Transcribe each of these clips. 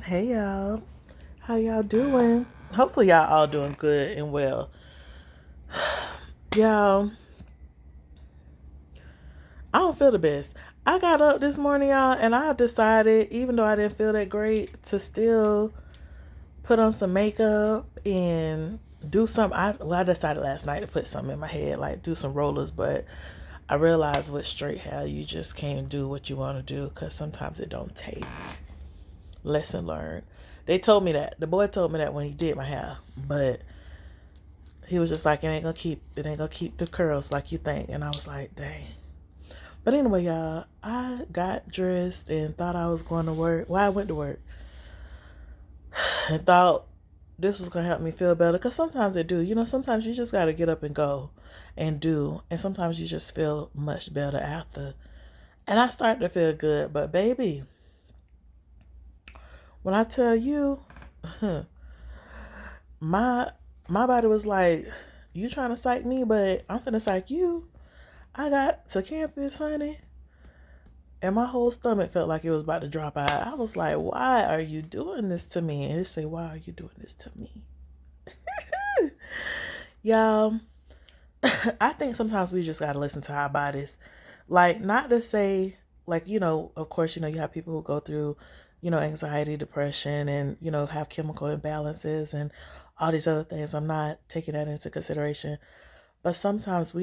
Hey y'all, how y'all doing? Hopefully y'all all doing good and well. Y'all, I don't feel the best. I got up this morning, y'all, and I decided, even though I didn't feel that great, to still put on some makeup and do some. I decided last night to put something in my head, like do some rollers, but I realized with straight hair, you just can't do what you want to do because sometimes it don't take. Lesson learned. They told me that. The boy told me that when he did my hair, but he was just like, it ain't gonna keep the curls like you think. And I was like, dang. But anyway, y'all, I got dressed and thought I was going to work. Well, I went to work and thought this was gonna help me feel better. Cause sometimes it do. Sometimes you just gotta get up and go and do. And sometimes you just feel much better after. And I started to feel good. But baby, when I tell you, my my body was like, you trying to psych me, but I'm gonna psych you. I got to campus, honey, and my whole stomach felt like it was about to drop out. I was like, why are you doing this to me? And they say, why are you doing this to me? Y'all, I think sometimes we just got to listen to our bodies. Like, not to say, like, of course, you have people who go through, anxiety, depression, and, have chemical imbalances and all these other things. I'm not taking that into consideration. But sometimes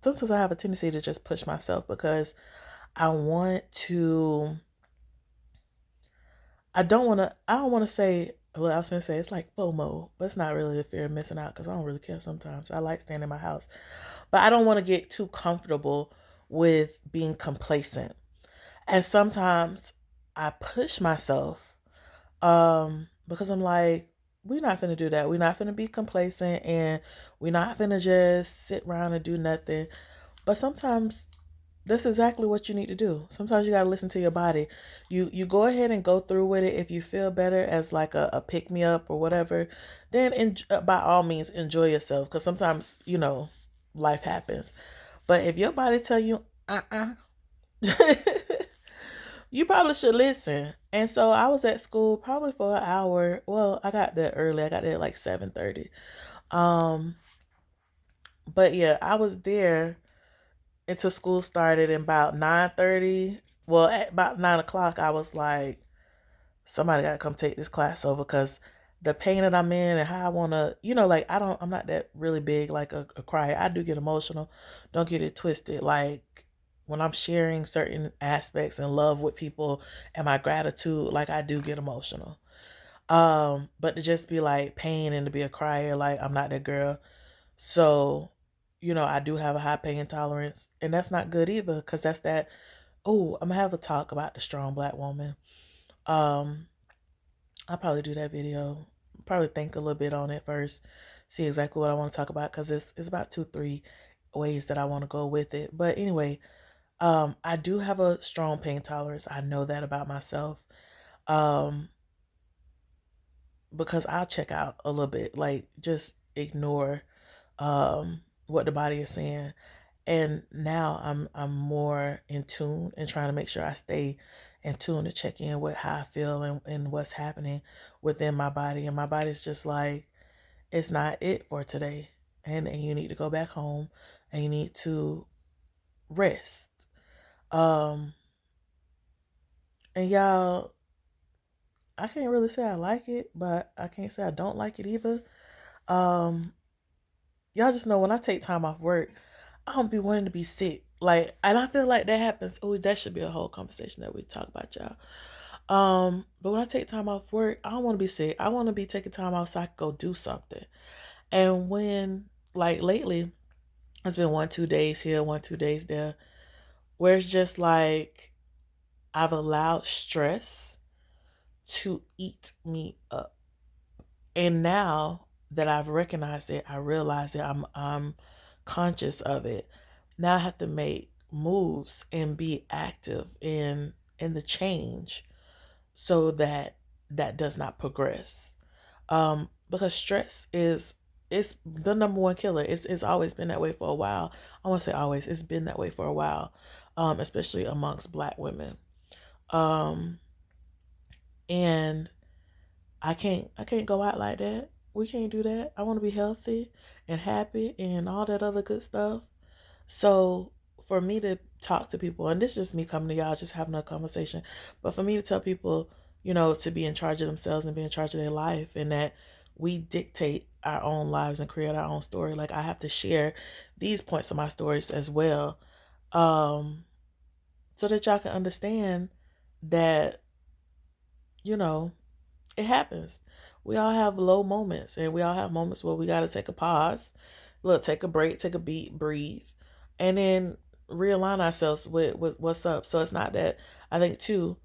sometimes I have a tendency to just push myself because I want to, I don't want to say, well, I was going to say it's like FOMO, but it's not really a fear of missing out because I don't really care sometimes. I like staying in my house, but I don't want to get too comfortable with being complacent. And sometimes I push myself because I'm like, we're not finna do that. We're not finna be complacent and we're not finna just sit around and do nothing. But sometimes that's exactly what you need to do. Sometimes you gotta listen to your body. You go ahead and go through with it. If you feel better as like a pick me up or whatever, then by all means enjoy yourself. Because sometimes life happens. But if your body tell you you probably should listen. And so I was at school probably for an hour. Well, I got there early. I got there at like 7:30. Um, but yeah, I was there until school started in about 9:30. Well, at about 9 o'clock, I was like, somebody got to come take this class over because the pain that I'm in and how I want to, like I'm not that really big like a crier. I do get emotional. Don't get it twisted. Like when I'm sharing certain aspects and love with people and my gratitude, like I do get emotional. But to just be like pain and to be a crier, like I'm not that girl. So, I do have a high pain tolerance, and that's not good either, because that's that. Oh, I'm gonna have a talk about the strong black woman. Um, I'll probably do that video. Probably think a little bit on it first, see exactly what I want to talk about, because it's about 2, 3 ways that I want to go with it. But anyway, I do have a strong pain tolerance. I know that about myself. Um, because I'll check out a little bit, like just ignore what the body is saying. And now I'm more in tune and trying to make sure I stay in tune to check in with how I feel and what's happening within my body. And my body's just like, it's not it for today. And you need to go back home and you need to rest. Um and y'all, I can't really say I like it, but I can't say I don't like it either. Um y'all just know when I take time off work, I don't be wanting to be sick. Like, and I feel like that happens. Oh, that should be a whole conversation that we talk about, y'all. But when I take time off work, I don't want to be sick. I want to be taking time off so I can go do something. And when, like, lately, it's been 1, 2 days here, 1, 2 days there, where it's just like I've allowed stress to eat me up. And now that I've recognized it, I realize that I'm conscious of it. Now I have to make moves and be active in the change so that that does not progress. Because stress is the number one killer. It's always been that way for a while. I want to say always. It's been that way for a while, especially amongst Black women. Um, And I can't go out like that. We can't do that. I want to be healthy and happy and all that other good stuff. So for me to talk to people, and this is just me coming to y'all, just having a conversation, but for me to tell people, to be in charge of themselves and be in charge of their life, and that we dictate our own lives and create our own story. Like I have to share these points of my stories as well, um, so that y'all can understand that you know it happens. We all have low moments, and we all have moments where we got to take a pause, look, take a break, take a beat, breathe, and then realign ourselves with what's up. So it's not that, I think too,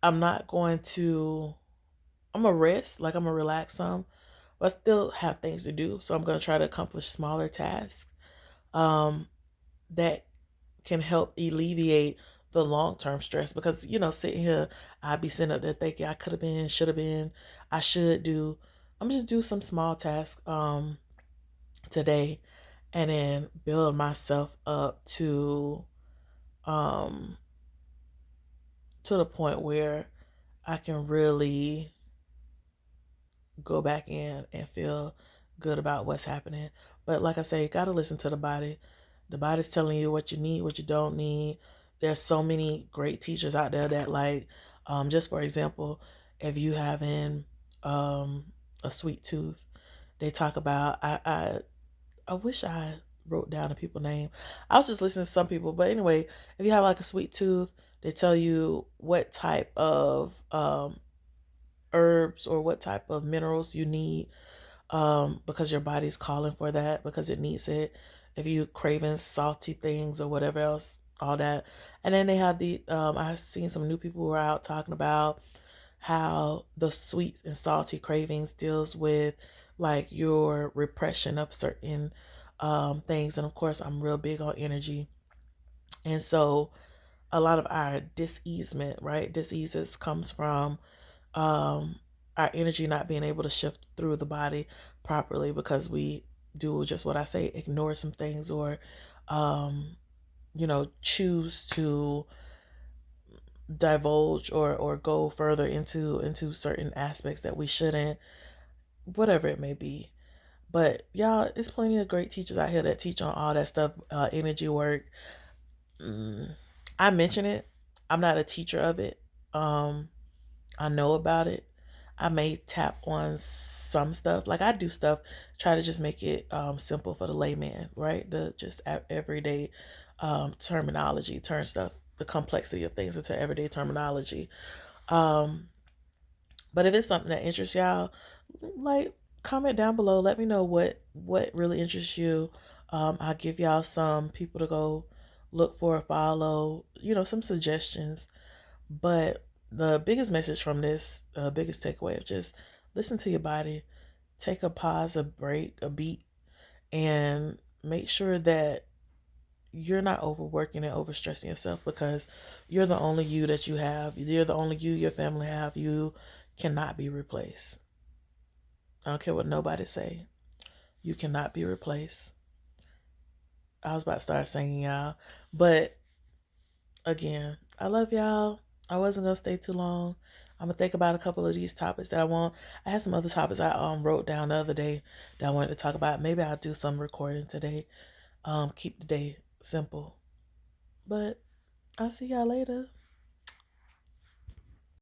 I'm not going to, I'm going to rest, like I'm going to relax some, but I still have things to do. So I'm going to try to accomplish smaller tasks um, that can help alleviate the long term stress. Because, sitting here, I'd be sitting up there thinking I could have been, should have been, I should do. I'm just do some small tasks today, and then build myself up um to the point where I can really go back in and feel good about what's happening. But like I say, you gotta listen to the body. The body's telling you what you need, what you don't need. There's so many great teachers out there that, like, just for example, if you having um a sweet tooth, they talk about, I wish I wrote down the people name. I was just listening to some people, but anyway, if you have like a sweet tooth, they tell you what type of herbs or what type of minerals you need, because your body's calling for that, because it needs it. If you craving salty things or whatever else, all that. And then they have I've seen some new people who are out talking about how the sweet and salty cravings deals with like your repression of certain things. And of course, I'm real big on energy. And so a lot of our diseasement, right? Diseases comes from um, our energy not being able to shift through the body properly, because we do just what I say, ignore some things, or um, choose to divulge or go further into certain aspects that we shouldn't, whatever it may be. But y'all, it's plenty of great teachers out here that teach on all that stuff, energy work. I mention it. I'm not a teacher of it. Um, I know about it. I may tap on some stuff. Like I do stuff, try to just make it simple for the layman, right? The just everyday terminology, turn stuff, the complexity of things into everyday terminology. Um, but if it's something that interests y'all, like comment down below. Let me know what really interests you. I'll give y'all some people to go look for, follow. Some suggestions. But the biggest message from this, biggest takeaway of just listen to your body, take a pause, a break, a beat, and make sure that you're not overworking and overstressing yourself, because you're the only you that you have. You're the only you your family have. You cannot be replaced. I don't care what nobody say. You cannot be replaced. I was about to start singing, y'all. But again, I love y'all. I wasn't gonna stay too long. I'm gonna think about a couple of these topics that I want. I had some other topics I wrote down the other day that I wanted to talk about. Maybe I'll do some recording today. Keep the day simple. But I'll see y'all later.